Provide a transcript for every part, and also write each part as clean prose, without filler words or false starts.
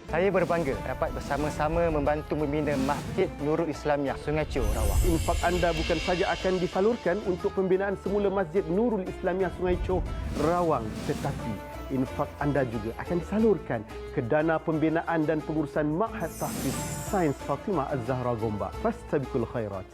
Saya berbangga dapat bersama-sama membantu membina Masjid Nurul Islamiah Sungai Chio, Rawang. Infak anda bukan saja akan disalurkan untuk pembinaan semula Masjid Nurul Islamiah Sungai Chio, Rawang, tetapi infak anda juga akan disalurkan ke dana pembinaan dan pengurusan Ma'had Tahfiz Sains Fatimah Az-Zahra Gombak. Fastabiqul khairat.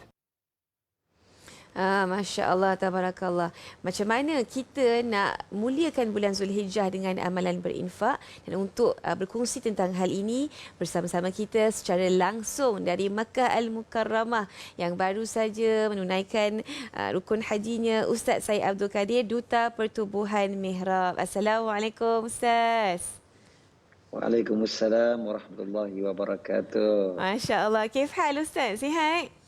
Masya Allah, tabarakallah. Macam mana kita nak muliakan bulan Zulhijjah dengan amalan berinfak, dan untuk berkongsi tentang hal ini bersama-sama kita secara langsung dari Makkah Al-Mukarramah yang baru saja menunaikan rukun hajinya, Ustaz Syed Abdul Kadir, Duta Pertubuhan Mihrab. Assalamualaikum Ustaz. Waalaikumsalam warahmatullahi wabarakatuh. Masya Allah. Kif hal Ustaz? Sihat?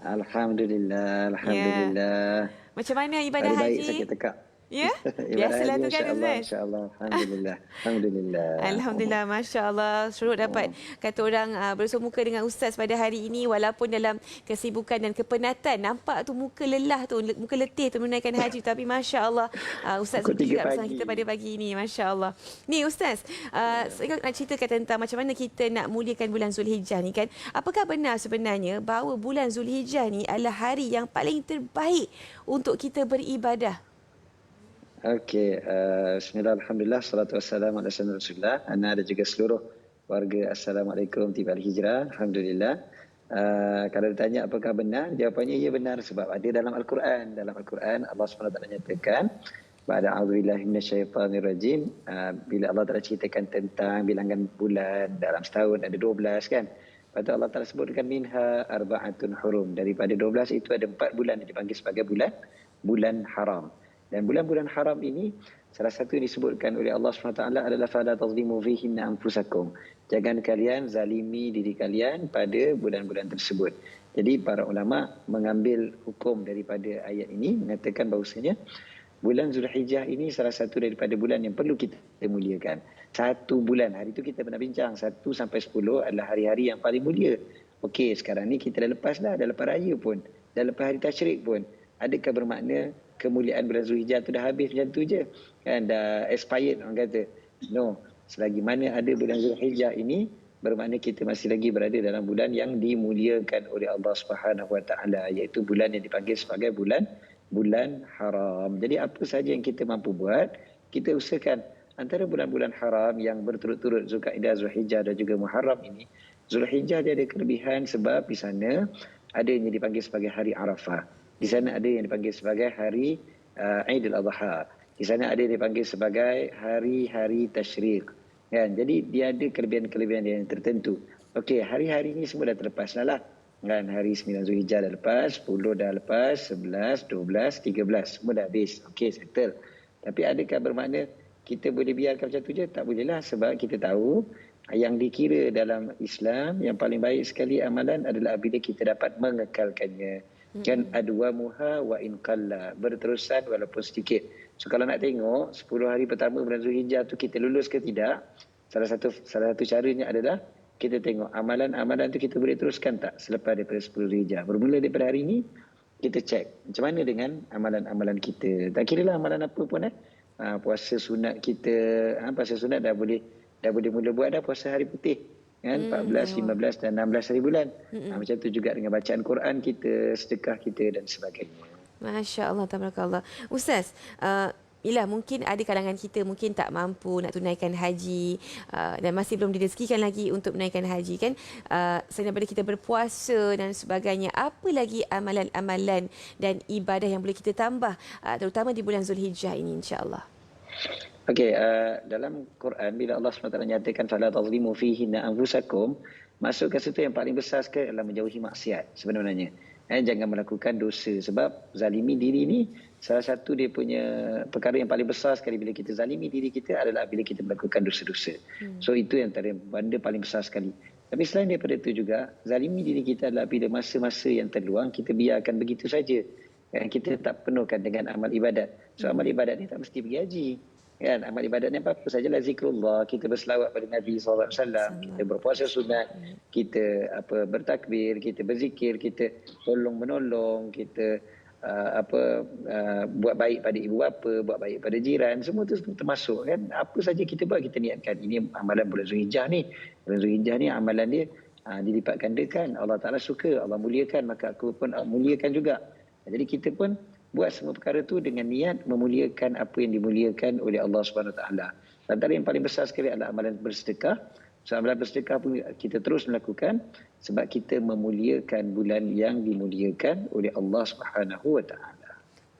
Alhamdulillah, alhamdulillah. Ya. Macam mana ibadah baik, haji? baik sakit tekak. Ya, biasalah tu kan Ustaz. Insya-Allah, alhamdulillah. Alhamdulillah. Alhamdulillah, Masya Allah. Seronok dapat kata orang bersua muka dengan Ustaz pada hari ini, walaupun dalam kesibukan dan kepenatan. Nampak tu muka lelah tu, muka letih tu menunaikan haji. Tapi Masya Allah, Ustaz juga bersama kita pada pagi ini. Masya Allah. Ni Ustaz, saya nak ceritakan tentang macam mana kita nak muliakan bulan Zulhijjah ni kan. Apakah benar sebenarnya bahawa bulan Zulhijjah ni adalah hari yang paling terbaik untuk kita beribadah? Okey, bismillah, alhamdulillah, salatu wassalamu ala sayyidina Rasulullah. Ana ada juga seluruh warga Assalamualaikum Tiba Al-Hijrah. Alhamdulillah. Kalau ditanya apakah benar, jawapannya ya benar, sebab ada dalam Al-Quran. Dalam Al-Quran Allah SWT nyatakan, ba'da a'udzubillahi minasyaitanirrajim, bila Allah Taala ceritakan tentang bilangan bulan dalam setahun ada 12 kan. Lepas tu Allah Taala sebutkan minha arba'atun hurum. Daripada 12 itu ada 4 bulan yang dipanggil sebagai bulan haram. Dan bulan-bulan haram ini, salah satu yang disebutkan oleh Allah SWT adalah fala tazlimu fihinna anfusakum. Jangan kalian zalimi diri kalian pada bulan-bulan tersebut. Jadi para ulama mengambil hukum daripada ayat ini, mengatakan bahawasanya bulan Zulhijjah ini salah satu daripada bulan yang perlu kita muliakan. Satu bulan, hari itu kita pernah bincang, 1 sampai 10 adalah hari-hari yang paling mulia. Okey, sekarang ni kita dah lepas dah lepas raya pun, dah lepas hari tasyrik pun. Adakah bermakna kemuliaan bulan Zulhijjah tu dah habis macam tu je? Kan dah expired orang kata. No, selagi mana ada bulan Zulhijjah ini, bermakna kita masih lagi berada dalam bulan yang dimuliakan oleh Allah Subhanahu Wa Taala, iaitu bulan yang dipanggil sebagai bulan haram. Jadi apa saja yang kita mampu buat, kita usahakan. Antara bulan-bulan haram yang berturut-turut Zulkaidah, Zulhijjah dan juga Muharram ini, Zulhijjah dia ada kelebihan sebab di sana ada yang dipanggil sebagai hari Arafah. Di sana ada yang dipanggil sebagai hari Aidil Adha. Di sana ada yang dipanggil sebagai hari-hari tasyrik. Kan? Jadi dia ada kelebihan-kelebihan yang tertentu. Okey, hari-hari ini semua dah terlepas dah lah. Kan? Hari 9 Zulhijjah dah lepas, 10 dah lepas, 11, 12, 13. Semua dah habis. Okey, settle. Tapi adakah bermakna kita boleh biarkan macam tu je? Tak boleh lah. Sebab kita tahu yang dikira dalam Islam yang paling baik sekali amalan adalah bila kita dapat mengekalkannya. Kan adwamuha wa in qalla, berterusan walaupun sedikit. So kalau nak tengok 10 hari pertama bulan Zulhijjah tu kita lulus ke tidak, salah satu caranya adalah kita tengok amalan-amalan tu kita boleh teruskan tak selepas daripada 10 Zulhijjah. Bermula daripada hari ini kita cek macam mana dengan amalan-amalan kita. Tak kira lah amalan apa pun puasa sunat kita, puasa sunat dah boleh mula buat dah, puasa hari putih. Kan 14, 15 dan 16 hari bulan. Macam tu juga dengan bacaan Quran kita, sedekah kita dan sebagainya. Masya Allah, tabarakallah. Ustaz, Yelah, mungkin ada kalangan kita mungkin tak mampu nak tunaikan haji dan masih belum direzekikan lagi untuk menunaikan haji kan. Selain daripada kita berpuasa dan sebagainya, apa lagi amalan-amalan dan ibadah yang boleh kita tambah terutama di bulan Zulhijjah ini insya-Allah? Okey, dalam Quran bila Allah SWT nyatakan fala tazlimu fihinna anfusakum, masuk ke situ yang paling besar sekali adalah menjauhi maksiat sebenarnya. Jangan melakukan dosa, sebab zalimi diri ni salah satu dia punya perkara yang paling besar sekali bila kita zalimi diri kita adalah bila kita melakukan dosa-dosa. So itu yang antara benda paling besar sekali. Tapi selain daripada itu juga, zalimi diri kita adalah bila masa-masa yang terluang kita biarkan begitu saja. Kita tak penuhkan dengan amal ibadat. So amal ibadat ni tak mesti pergi haji. Kan, amal ibadat ni apa sajalah zikrullah, kita berselawat pada Nabi SAW, kita berpuasa sunat, kita bertakbir, kita berzikir, kita tolong menolong, kita buat baik pada ibu bapa, buat baik pada jiran, semua tu termasuk kan. Apa saja kita buat, kita niatkan ini amalan bulan Zulhijjah ni. Bulan Zulhijjah ni amalan dia dilipat gandakan. Allah Taala suka, Allah muliakan, maka aku pun muliakan juga. Jadi kita pun buat semua perkara tu dengan niat memuliakan apa yang dimuliakan oleh Allah Subhanahu Wa Taala. Antara yang paling besar sekali adalah amalan bersedekah. So, amalan bersedekah pun kita terus melakukan sebab kita memuliakan bulan yang dimuliakan oleh Allah Subhanahu Wa Taala.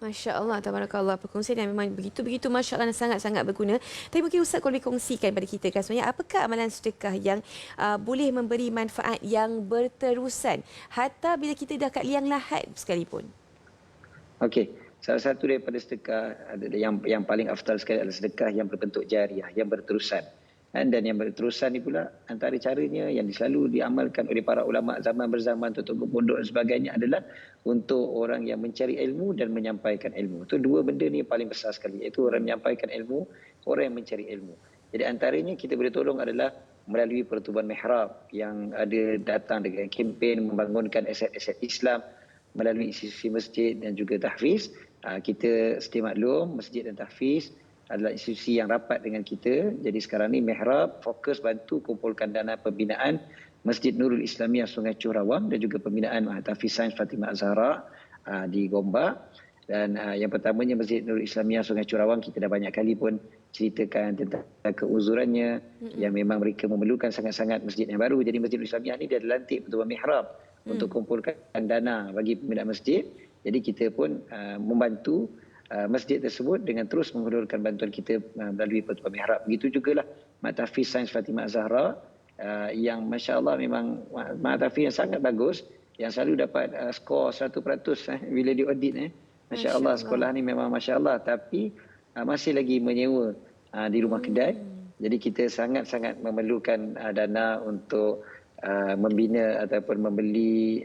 Masya Allah, tabarakallah. Perkongsian yang memang begitu-begitu Masya Allah dan sangat-sangat berguna. Tapi mungkin Ustaz kalau boleh kongsikan pada kita kan sebenarnya apakah amalan sedekah yang boleh memberi manfaat yang berterusan hatta bila kita dah kat liang lahat sekalipun? Okey, salah satu daripada sedekah yang paling afdal sekali adalah sedekah yang berbentuk jariah, yang berterusan. Dan yang berterusan ni pula antara caranya yang selalu diamalkan oleh para ulama zaman berzaman, tutup pondok dan sebagainya adalah untuk orang yang mencari ilmu dan menyampaikan ilmu. Itu dua benda ni paling besar sekali, iaitu orang menyampaikan ilmu, orang yang mencari ilmu. Jadi antaranya kita boleh tolong adalah melalui pertubuhan mihrab yang ada datang dengan kempen membangunkan aset-aset Islam melalui institusi masjid dan juga tahfiz. Kita sedia maklum masjid dan tahfiz adalah institusi yang rapat dengan kita. Jadi sekarang ni Mihrab fokus bantu kumpulkan dana pembinaan Masjid Nurul Islamiyah Sungai Curawang dan juga pembinaan Tahfiz Sains Fatimah Az-Zahra di Gombak. Dan yang pertamanya Masjid Nurul Islamiyah Sungai Curawang kita dah banyak kali pun ceritakan tentang keuzurannya yang memang mereka memerlukan sangat-sangat masjid yang baru. Jadi Masjid Nurul Islamiyah ni dia lantik pertubuhan Mihrab untuk kumpulkan dana bagi pembinaan masjid. Jadi kita pun membantu masjid tersebut dengan terus menghulurkan bantuan kita melalui pertubuhan mihrab. Begitu jugalah Mak Tahfiz Sains Fatimah Az-Zahra yang masya-Allah memang Mak Tahfiz yang sangat bagus, yang selalu dapat skor 100% bila diaudit. Masya-Allah sekolah ni memang masya-Allah, tapi masih lagi menyewa di rumah kedai. Jadi kita sangat-sangat memerlukan dana untuk membina ataupun membeli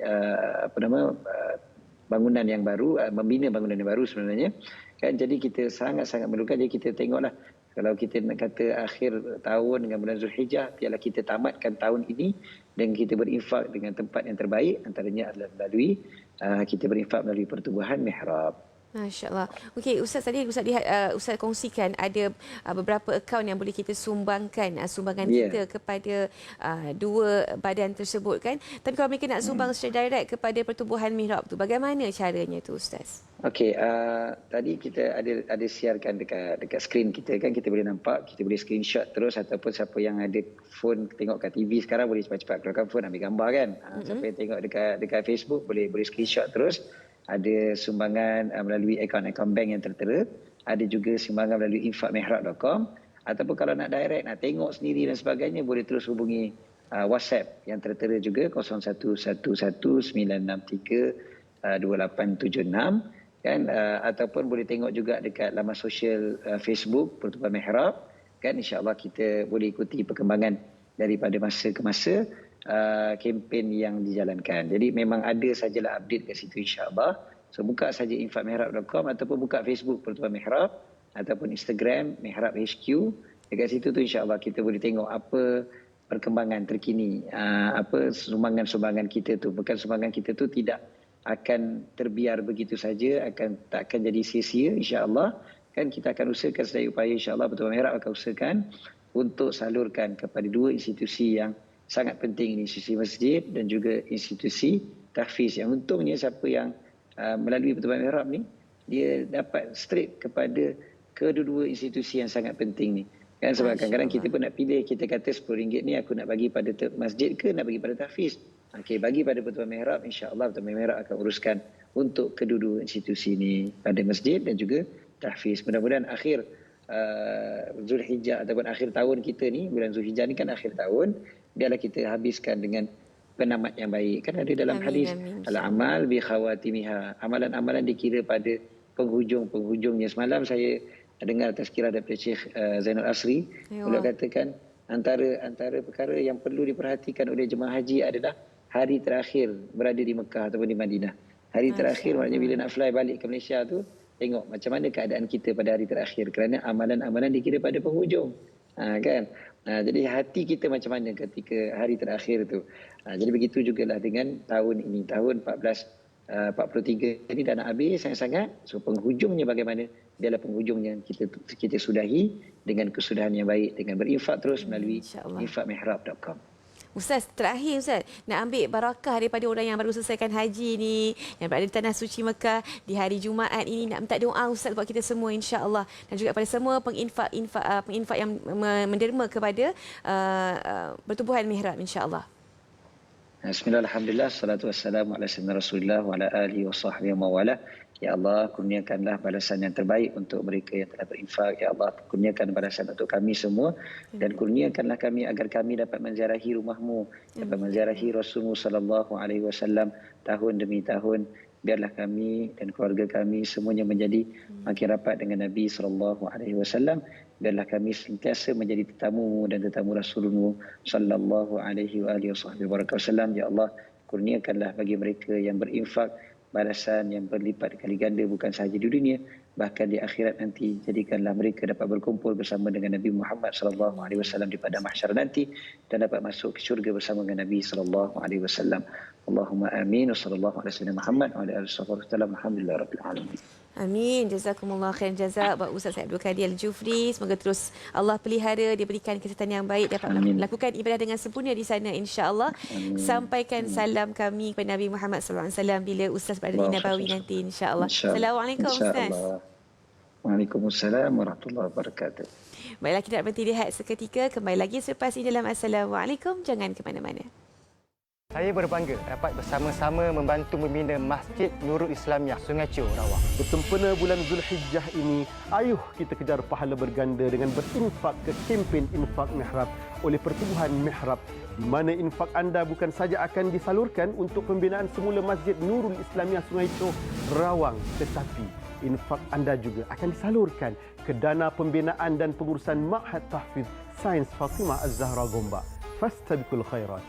bangunan yang baru, membina bangunan yang baru sebenarnya kan. Jadi kita sangat-sangat memerlukan. Jadi kita tengoklah kalau kita nak kata akhir tahun dengan bulan Zulhijjah, biarlah kita tamatkan tahun ini dan kita berinfak dengan tempat yang terbaik, antaranya adalah melalui kita berinfak melalui pertubuhan mihrab. Masya Allah. Okey, Ustaz tadi Ustaz kongsikan ada beberapa akaun yang boleh kita sumbangkan sumbangan kita kepada dua badan tersebut kan. Tapi kalau mereka nak sumbang secara direct kepada pertubuhan mihrab tu, bagaimana caranya tu Ustaz? Okey, tadi kita ada siarkan dekat skrin kita kan, kita boleh nampak, kita boleh screenshot terus, ataupun siapa yang ada phone tengok kat TV sekarang boleh cepat-cepat keluarkan phone ambil gambar kan. Siapa yang tengok dekat Facebook boleh screenshot terus. Ada sumbangan melalui akaun-akaun bank yang tertera, ada juga sumbangan melalui infakmihrab.com, ataupun kalau nak direct, nak tengok sendiri dan sebagainya, boleh terus hubungi WhatsApp yang tertera juga 011196328876 kan, ataupun boleh tengok juga dekat laman sosial Facebook Pertubuhan Mihrab kan. InsyaAllah kita boleh ikuti perkembangan daripada masa ke masa kempen yang dijalankan. Jadi memang ada sajalah update kat situ insya-Allah. So buka saja infakmihrab.com ataupun buka Facebook Pertubuhan Mihrab ataupun Instagram Mihrab HQ. Dekat situ tu insya-Allah kita boleh tengok apa perkembangan terkini, apa sumbangan-sumbangan kita tu. Bukan sumbangan kita tu tidak akan terbiar begitu saja, tak akan jadi sia-sia insya-Allah. Kan kita akan usahakan sedaya upaya insya-Allah, Pertubuhan Mihrab akan usahakan untuk salurkan kepada dua institusi yang sangat penting, institusi masjid dan juga institusi tahfiz. Yang untungnya siapa yang melalui Pertubuhan Mihrab ni, dia dapat straight kepada kedua-dua institusi yang sangat penting ni. Kan sebab kadang-kadang kita pun nak pilih, kita kata RM10 ni aku nak bagi pada masjid ke nak bagi pada tahfiz. Okey, bagi pada Pertubuhan Mihrab, insya-Allah Pertubuhan Mihrab akan uruskan untuk kedua-dua institusi ni, pada masjid dan juga tahfiz. Mudah-mudahan akhir Zulhijjah ataupun akhir tahun kita ni, bulan Zulhijjah ni kan akhir tahun, biarlah kita habiskan dengan penamat yang baik. Kan ada dalam hadis, al-amal bi khawatimiha, amalan-amalan dikira pada penghujung-penghujungnya. Semalam saya dengar tazkirah daripada Syekh Zainal Asri, beliau katakan antara perkara yang perlu diperhatikan oleh jemaah haji adalah hari terakhir berada di Mekah ataupun di Madinah. Hari terakhir maknanya bila nak fly balik ke Malaysia tu, tengok macam mana keadaan kita pada hari terakhir, kerana amalan-amalan dikira pada penghujung. Kan? Jadi hati kita macam mana ketika hari terakhir tu. Jadi begitu jugalah dengan tahun ini, tahun 1443 43 ini dah nak habis sangat-sangat. So penghujungnya bagaimana? Biarlah penghujungnya kita sudahi dengan kesudahan yang baik, dengan berinfak terus melalui infakmihrab.com. Ustaz, terakhir Ustaz, nak ambil barakah daripada orang yang baru selesaikan haji ni, yang berada di Tanah Suci Mekah di hari Jumaat ini, nak minta doa Ustaz buat kita semua insya-Allah, dan juga pada semua penginfak yang menderma kepada pertubuhan mihrab insya-Allah. Bismillah, alhamdulillah, salatu wassalamu ala sayyidina Rasulullah wa ala alihi wa sahbihi wa mawala. Ya Allah, kurniakanlah balasan yang terbaik untuk mereka yang telah berinfak. Ya Allah, kurniakan balasan untuk kami semua dan kurniakanlah kami agar kami dapat menziarahi rumah-Mu, dapat menziarahi Rasulullah sallallahu alaihi wasallam tahun demi tahun. Biarlah kami dan keluarga kami semuanya menjadi makin rapat dengan Nabi sallallahu alaihi wasallam. Biarlah kami sentiasa menjadi tetamu dan tetamu Rasulullah sallallahu alaihi wasallam. Ya Allah, kurniakanlah bagi mereka yang berinfak balasan yang berlipat kali ganda, bukan sahaja di dunia, bahkan di akhirat nanti. Jadikanlah mereka dapat berkumpul bersama dengan Nabi Muhammad sallallahu alaihi wasallam di padang mahsyar nanti dan dapat masuk ke syurga bersama dengan Nabi sallallahu alaihi wasallam. Allahumma amin. Wa sallallahu alaihi wasallam Muhammad wa ala alihi wasallam. Alhamdulillahirabbil alamin. Amin. Jazakumullah khairan jazak buat Ustaz Abdul Qadir Al-Jufri. Semoga terus Allah pelihara, dia berikan kesihatan yang baik, dapat melakukan ibadah dengan sempurna di sana insya-Allah. Sampaikan salam kami kepada Nabi Muhammad sallallahu alaihi wasallam bila Ustaz berada di Nabawi nanti insya-Allah. Assalamualaikum Ustaz. Waalaikumsalam warahmatullahi wabarakatuh. Baiklah, kita nak berhenti rehat seketika, kembali lagi selepas ini dalam Assalamualaikum. Jangan ke mana-mana. Saya berbangga dapat bersama-sama membantu membina Masjid Nurul Islamiah Sungai Chio, Rawang. Bersempena bulan Zulhijjah ini, ayuh kita kejar pahala berganda dengan berinfak ke kempen Infak Mihrab oleh Pertubuhan Mihrab, di mana infak anda bukan saja akan disalurkan untuk pembinaan semula Masjid Nurul Islamiah Sungai Chio, Rawang, tetapi infak anda juga akan disalurkan ke dana pembinaan dan pengurusan Ma'had Tahfiz Sains Fatimah Az-Zahra Gombak. Fastabiqul khairat.